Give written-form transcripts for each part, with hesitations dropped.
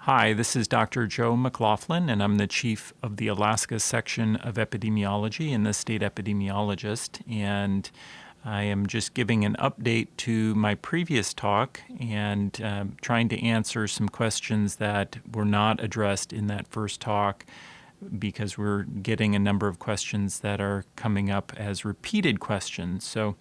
Hi, this is Dr. Joe McLaughlin, and I'm the chief of the Alaska section of epidemiology and the state epidemiologist. And I am just giving an update to my previous talk and trying to answer some questions that were not addressed in that first talk, because we're getting a number of questions that are coming up as repeated questions. So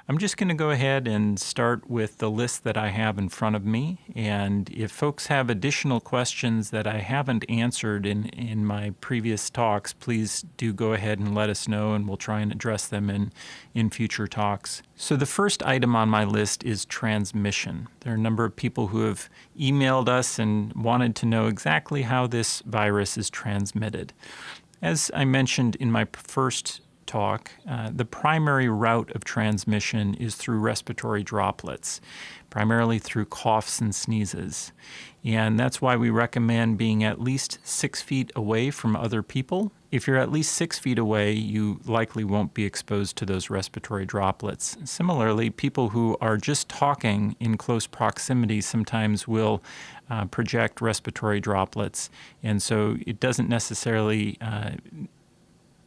I'm just going to go ahead and start with the list that I have in front of me. And if folks have additional questions that I haven't answered in my previous talks, please do go ahead and let us know, and we'll try and address them in future talks. So the first item on my list is transmission. There are a number of people who have emailed us and wanted to know exactly how this virus is transmitted. As I mentioned in my first talk, the primary route of transmission is through respiratory droplets, primarily through coughs and sneezes. And that's why we recommend being at least 6 feet away from other people. If you're at least 6 feet away, you likely won't be exposed to those respiratory droplets. Similarly, people who are just talking in close proximity sometimes will project respiratory droplets. And so it doesn't necessarily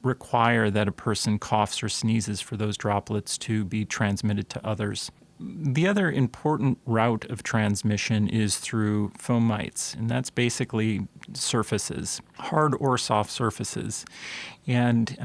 require that a person coughs or sneezes for those droplets to be transmitted to others. The other important route of transmission is through fomites, and that's basically surfaces, hard or soft surfaces. And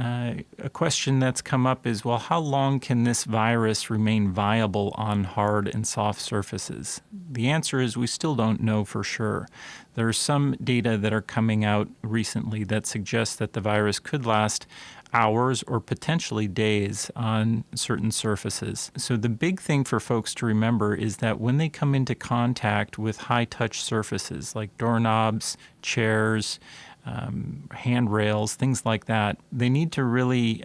a question that's come up is, well, how long can this virus remain viable on hard and soft surfaces? The answer is we still don't know for sure. There are some data that are coming out recently that suggests that the virus could last hours or potentially days on certain surfaces. So the big thing for folks to remember is that when they come into contact with high-touch surfaces like doorknobs, chairs, handrails, things like that, they need to really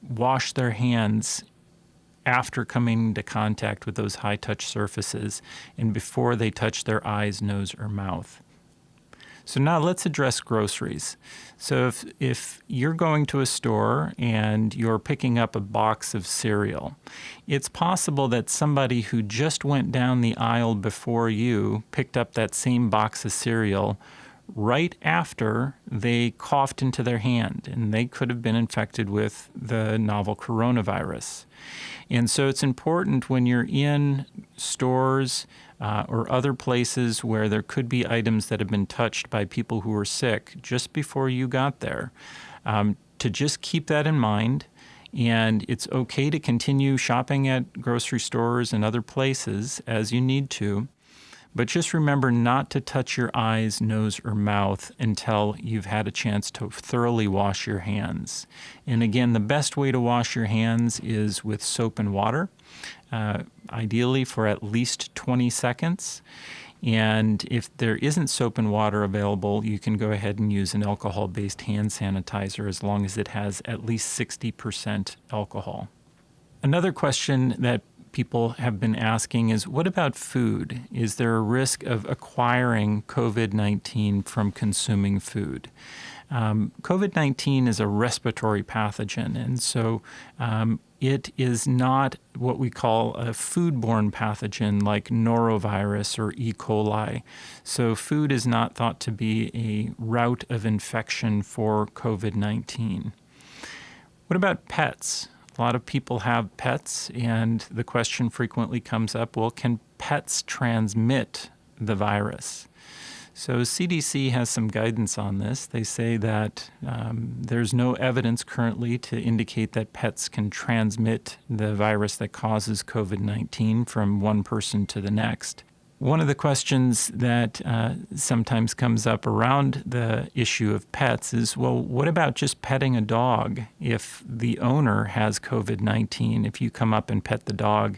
wash their hands after coming into contact with those high-touch surfaces and before they touch their eyes, nose, or mouth. So now let's address groceries. So if you're going to a store and you're picking up a box of cereal, it's possible that somebody who just went down the aisle before you picked up that same box of cereal right after they coughed into their hand, and they could have been infected with the novel coronavirus. And so it's important when you're in stores or other places where there could be items that have been touched by people who were sick just before you got there, to just keep that in mind. And it's okay to continue shopping at grocery stores and other places as you need to. But just remember not to touch your eyes, nose, or mouth until you've had a chance to thoroughly wash your hands. And again, the best way to wash your hands is with soap and water, ideally for at least 20 seconds. And if there isn't soap and water available, you can go ahead and use an alcohol-based hand sanitizer as long as it has at least 60% alcohol. Another question that people have been asking is, what about food? Is there a risk of acquiring COVID-19 from consuming food? COVID-19 is a respiratory pathogen, and so it is not what we call a foodborne pathogen like norovirus or E. coli. So food is not thought to be a route of infection for COVID-19. What about pets? A lot of people have pets, and the question frequently comes up, well, can pets transmit the virus? So CDC has some guidance on this. They say that there's no evidence currently to indicate that pets can transmit the virus that causes COVID-19 from one person to the next. One of the questions that sometimes comes up around the issue of pets is, well, what about just petting a dog if the owner has COVID-19, if you come up and pet the dog?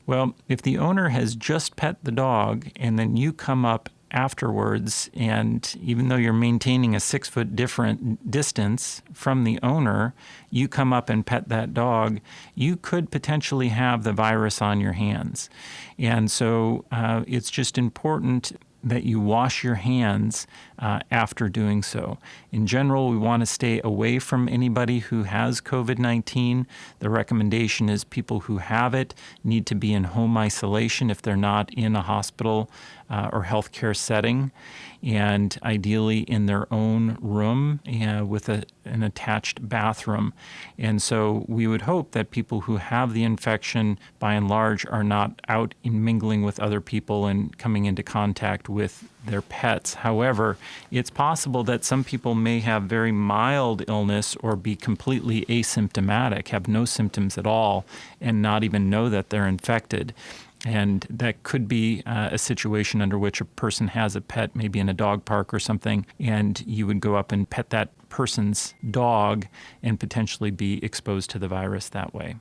Well, if the owner has just pet the dog and then you come up afterwards, and even though you're maintaining a 6-foot different distance from the owner, you come up and pet that dog, you could potentially have the virus on your hands. And so it's just important that you wash your hands after doing so. In general, we want to stay away from anybody who has COVID-19. The recommendation is people who have it need to be in home isolation if they're not in a hospital or healthcare setting, and ideally in their own room with an attached bathroom. And so we would hope that people who have the infection, by and large, are not out in mingling with other people and coming into contact with their pets. However, it's possible that some people may have very mild illness or be completely asymptomatic, have no symptoms at all, and not even know that they're infected. And that could be a situation under which a person has a pet, maybe in a dog park or something, and you would go up and pet that person's dog and potentially be exposed to the virus that way.